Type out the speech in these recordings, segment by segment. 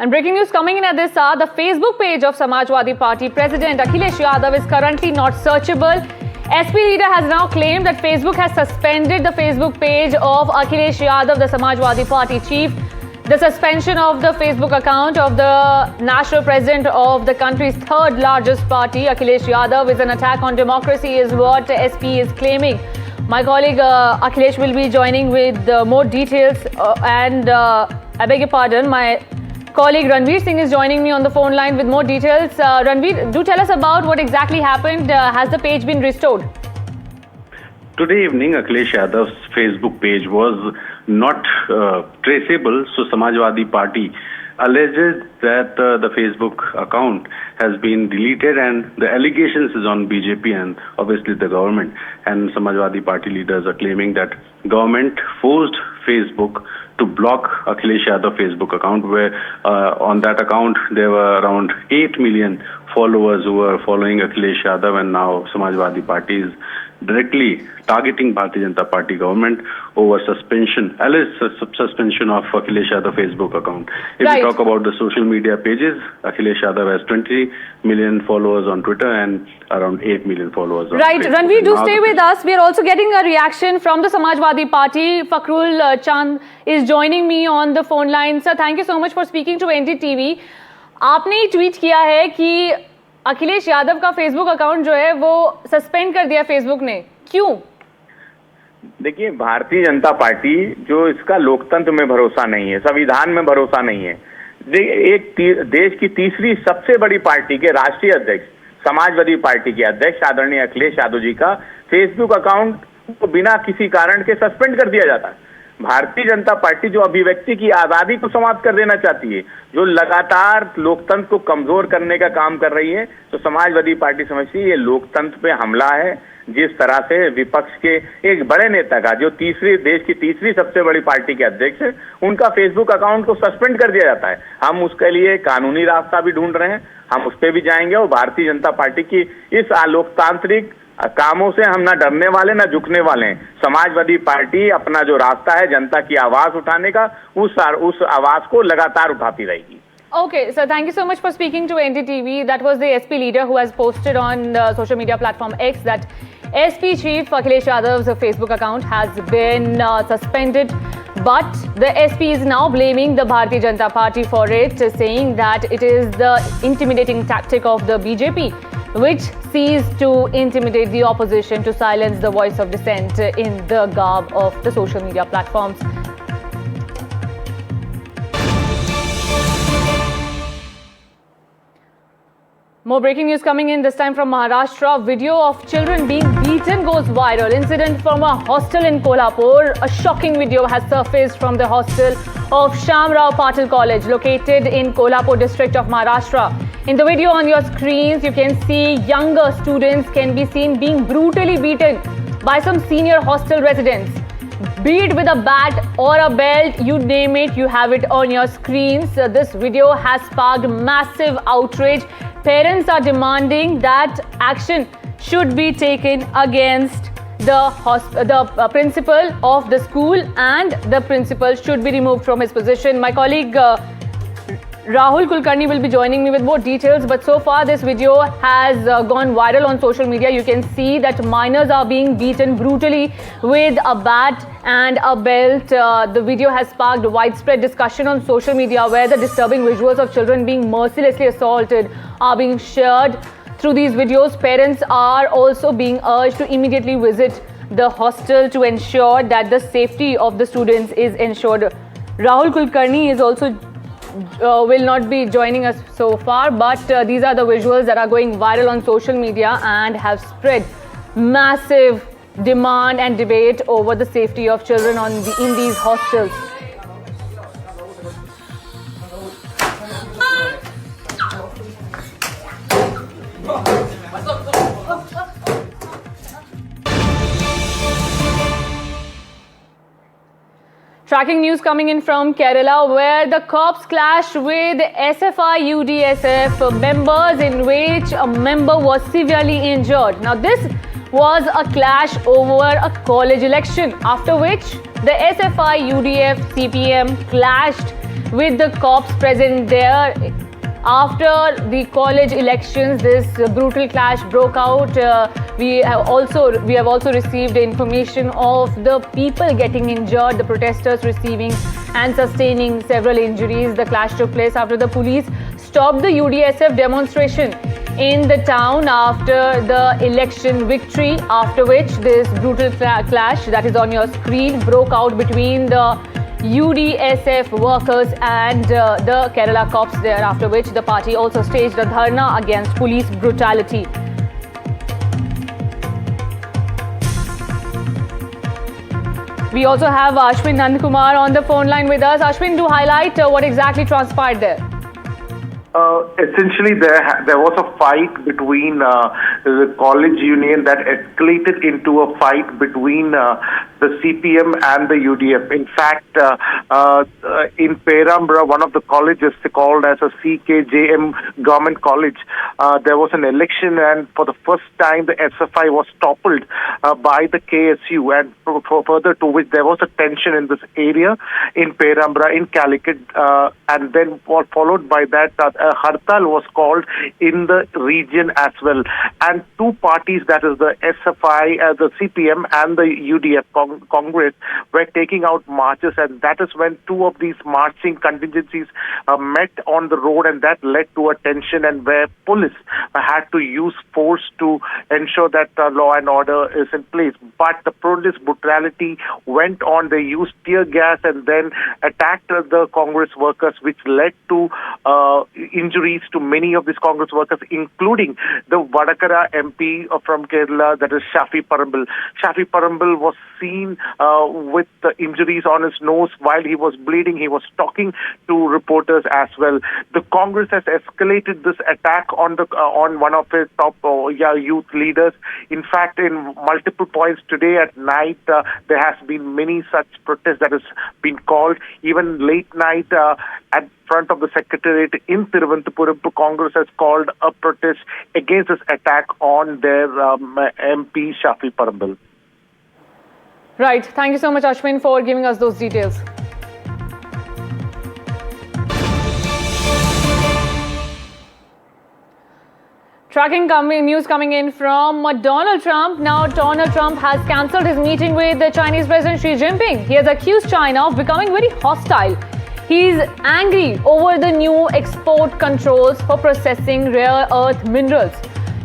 And breaking news coming in at this hour, the Facebook page of Samajwadi Party President Akhilesh Yadav is currently not searchable. SP leader has now claimed that Facebook has suspended the Facebook page of Akhilesh Yadav, the Samajwadi Party chief. The suspension of the Facebook account of the national president of the country's third largest party, Akhilesh Yadav, is an attack on democracy, is what SP is claiming. My colleague Akhilesh will be joining with more details I beg your pardon, my colleague Ranveer Singh is joining me on the phone line with more details. Ranveer, do tell us about what exactly happened. Has the page been restored? Today evening, Akhilesh Yadav's Facebook page was not traceable, so Samajwadi Party alleges that the Facebook account has been deleted, and the allegations is on BJP and obviously the government. And Samajwadi Party leaders are claiming that government forced Facebook to block Akhilesh Yadav Facebook account, where on that account there were around 8 million followers who were following Akhilesh Yadav, and now Samajwadi Party is directly targeting Bharatiya Janata Party government over alleged suspension of Akhilesh Yadav Facebook account. If we talk about the social media pages, Akhilesh Yadav has 20 million followers on Twitter and around 8 million followers on Facebook. Ranveer, do stay with us. We are also getting a reaction from the Samajwadi Party. Fakhrul Chand is joining me on the phone line. Sir, thank you so much for speaking to NDTV. आपने tweet किया है कि अखिलेश यादव का Facebook account जो है वो suspend कर दिया फेसबुक ने, क्यों? देखिए, भारतीय जनता पार्टी जो इसका लोकतंत्र में भरोसा नहीं है, संविधान में भरोसा नहीं है, एक देश की तीसरी सबसे बड़ी पार्टी के राष्ट्रीय अध्यक्ष समाजवादी पार्टी के अध्यक्ष आदरणीय अखिलेश यादव जी का फेसबुक अकाउंट को बिना किसी कारण के सस्पेंड कर दिया जाता है। भारतीय जनता पार्टी जो अभिव्यक्ति की आजादी को समाप्त कर देना चाहती है, जो लगातार लोकतंत्र को कमजोर करने का काम कर रही है, तो समाजवादी पार्टी समझती है ये लोकतंत्र पे हमला है। जिस तरह से विपक्ष के एक बड़े नेता का, जो देश की तीसरी सबसे बड़ी पार्टी के अध्यक्ष है, उनका फेसबुक अकाउंट को सस्पेंड कर दिया जाता है। हम उसके लिए कानूनी रास्ता भी ढूंढ रहे हैं, हम उस पर भी जाएंगे और भारतीय जनता पार्टी की इस अलोकतांत्रिक कामों से हम ना डरने वाले ना झुकने वाले हैं। समाजवादी पार्टी अपना जो रास्ता है जनता की आवाज उठाने का, उस आवाज को लगातार उठाती रहेगी। Okay, so thank you so much for speaking to NDTV. That was the SP leader who has posted on the social media platform X that SP chief Akhilesh Yadav's Facebook account has been suspended. But the SP is now blaming the Bharatiya Janata Party for it, saying that it is the intimidating tactic of the BJP, which seeks to intimidate the opposition to silence the voice of dissent in the garb of the social media platforms. More breaking news coming in, this time from Maharashtra. Video of children being beaten goes viral. Incident from a hostel in Kolhapur. A shocking video has surfaced from the hostel of Shamrao Patil College, located in Kolhapur district of Maharashtra. In the video on your screens, you can see younger students can be seen being brutally beaten by some senior hostel residents. Beat with a bat or a belt, you name it, you have it on your screens. This video has sparked massive outrage. Parents are demanding that action should be taken against the principal of the school, and the principal should be removed from his position. My colleague Rahul Kulkarni will be joining me with more details, but so far this video has gone viral on social media. You can see that minors are being beaten brutally with a bat and a belt. The video has sparked widespread discussion on social media, where the disturbing visuals of children being mercilessly assaulted are being shared. Through these videos, parents are also being urged to immediately visit the hostel to ensure that the safety of the students is ensured. Rahul Kulkarni is also will not be joining us so far, but these are the visuals that are going viral on social media and have spread massive demand and debate over the safety of children in these hostels. Tracking news coming in from Kerala, where the cops clashed with SFI UDSF members, in which a member was severely injured. Now, this was a clash over a college election, after which the SFI UDF CPM clashed with the cops present there. After the college elections, this brutal clash broke out. We have also received information of the people getting injured, the protesters receiving and sustaining several injuries. The clash took place after the police stopped the UDSF demonstration in the town after the election victory, after which this brutal clash that is on your screen broke out between the UDSF workers and the Kerala cops there, after which the party also staged a dharna against police brutality. We also have Ashwin Nandkumar on the phone line with us. Ashwin, do highlight what exactly transpired there. Essentially, there was a fight between the college union that escalated into a fight between the CPM and the UDF. In fact, in Perambra, one of the colleges called as a CKJM government college, there was an election, and for the first time the SFI was toppled by the KSU, and further to which there was a tension in this area in Perambra, in Calicut, and then followed by that a hartal was called in the region as well. And two parties, that is the SFI, the CPM and the UDF Congress, were taking out marches, and that is when two of these marching contingencies met on the road, and that led to a tension, and where police had to use force to ensure that law and order is in place. But the police brutality went on. They used tear gas and then attacked the Congress workers, which led to injuries to many of these Congress workers, including the Vadakara MP from Kerala, that is Shafi Parambil. Shafi Parambil was seen with injuries on his nose while he was bleeding. He was talking to reporters as well. The Congress has escalated this attack on one of its top youth leaders. In fact, in multiple points today at night, there has been many such protests that has been called. Even late night at front of the Secretariat in Thiruvananthapuram, Congress has called a protest against this attack on their MP Shafi Parambil. Right. Thank you so much, Ashwin, for giving us those details. Tracking news coming in from Donald Trump. Now, Donald Trump has cancelled his meeting with the Chinese President Xi Jinping. He has accused China of becoming very hostile. He's angry over the new export controls for processing rare earth minerals.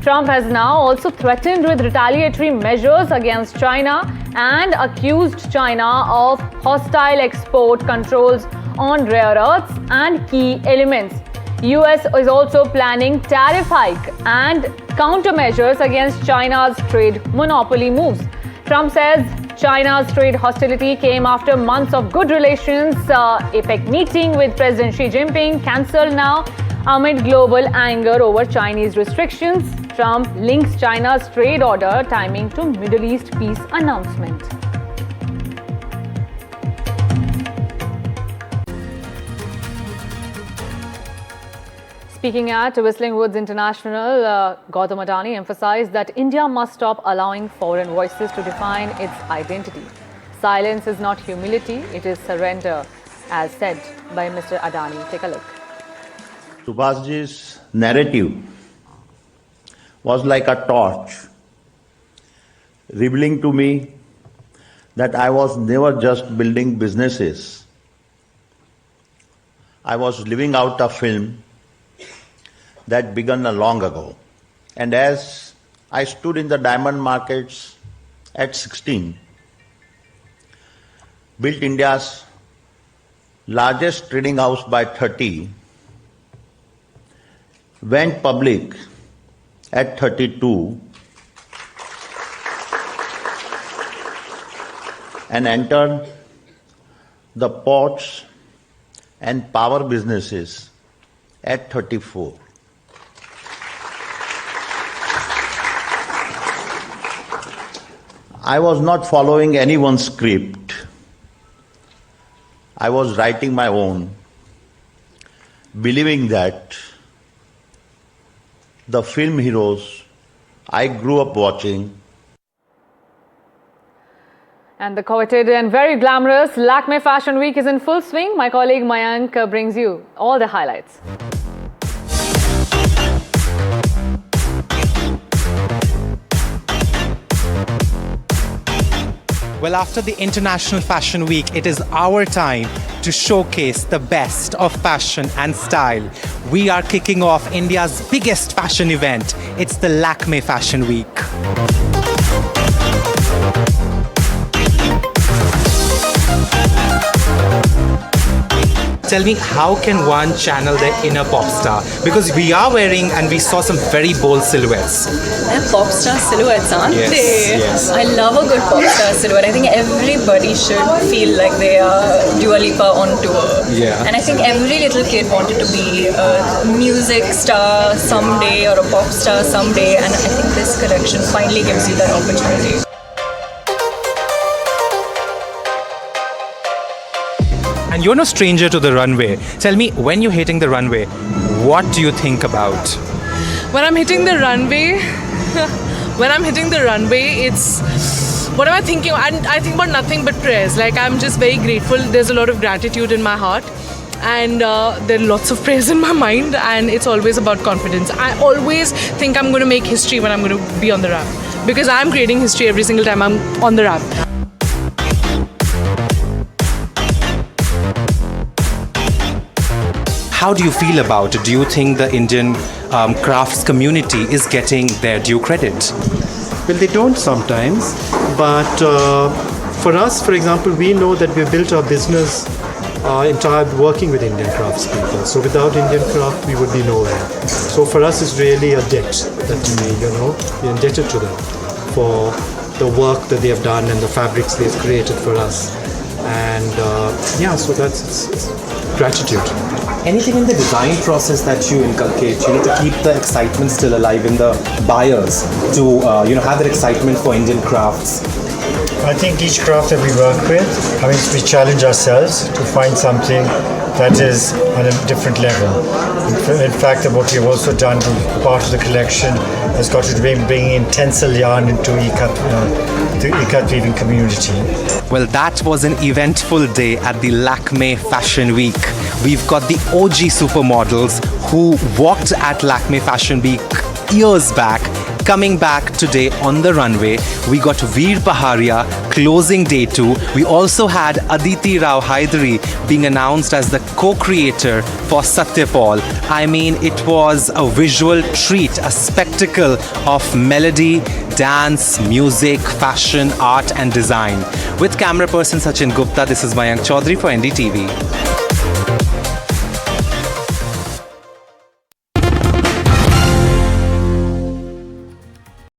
Trump has now also threatened with retaliatory measures against China and accused China of hostile export controls on rare earths and key elements. US is also planning tariff hike and countermeasures against China's trade monopoly moves. Trump says China's trade hostility came after months of good relations. APEC meeting with President Xi Jinping cancelled now amid global anger over Chinese restrictions. Trump links China's trade order timing to Middle East peace announcement. Speaking at Whistling Woods International, Gautam Adani emphasized that India must stop allowing foreign voices to define its identity. Silence is not humility, it is surrender, as said by Mr. Adani. Take a look. Subhasji's narrative was like a torch, revealing to me that I was never just building businesses. I was living out a film that began long ago. And as I stood in the diamond markets at 16, built India's largest trading house by 30, went public at 32, and entered the ports and power businesses at 34. I was not following anyone's script. I was writing my own, believing that the film heroes I grew up watching. And the coveted and very glamorous Lakme Fashion Week is in full swing. My colleague Mayank brings you all the highlights. Well, after the International Fashion Week, it is our time to showcase the best of fashion and style. We are kicking off India's biggest fashion event. It's the Lakme Fashion Week. Tell me, how can one channel their inner pop star? Because we are wearing and we saw some very bold silhouettes. They're pop star silhouettes, aren't Yes, they? yes. I love a good pop star silhouette. I think everybody should feel like they are Dua Lipa on tour. Yeah. And I think every little kid wanted to be a music star someday or a pop star someday. And I think this collection finally gives you that opportunity. And you're no stranger to the runway. Tell me, when you're hitting the runway, what do you think about? When I'm hitting the runway, it's what am I thinking? I think about nothing but prayers. Like, I'm just very grateful. There's a lot of gratitude in my heart, and there are lots of prayers in my mind, and it's always about confidence. I always think I'm going to make history when I'm going to be on the ramp, because I'm creating history every single time I'm on the ramp. How do you feel about it? Do you think the Indian crafts community is getting their due credit? Well, they don't sometimes, but for us, for example, we know that we've built our business entire working with Indian craftspeople. So without Indian craft, we would be nowhere. So for us, it's really a debt that we're indebted to them for the work that they have done and the fabrics they've created for us. And so that's it's gratitude. Anything in the design process that you inculcate, to keep the excitement still alive in the buyers, to have that excitement for Indian crafts? I think each craft that we work with, we challenge ourselves to find something that is on a different level. In fact, what we have also done to part of the collection has got to bring in tencel yarn into the ikat weaving community. Well, that was an eventful day at the Lakme Fashion Week. We've got the OG supermodels who walked at Lakme Fashion Week years back, coming back today on the runway. We got Veer Baharia closing day 2. We also had Aditi Rao Hydari being announced as the co-creator for Satyapal. It was a visual treat, a spectacle of melody, dance, music, fashion, art and design. With camera person Sachin Gupta, this is Mayank Chaudhary for NDTV.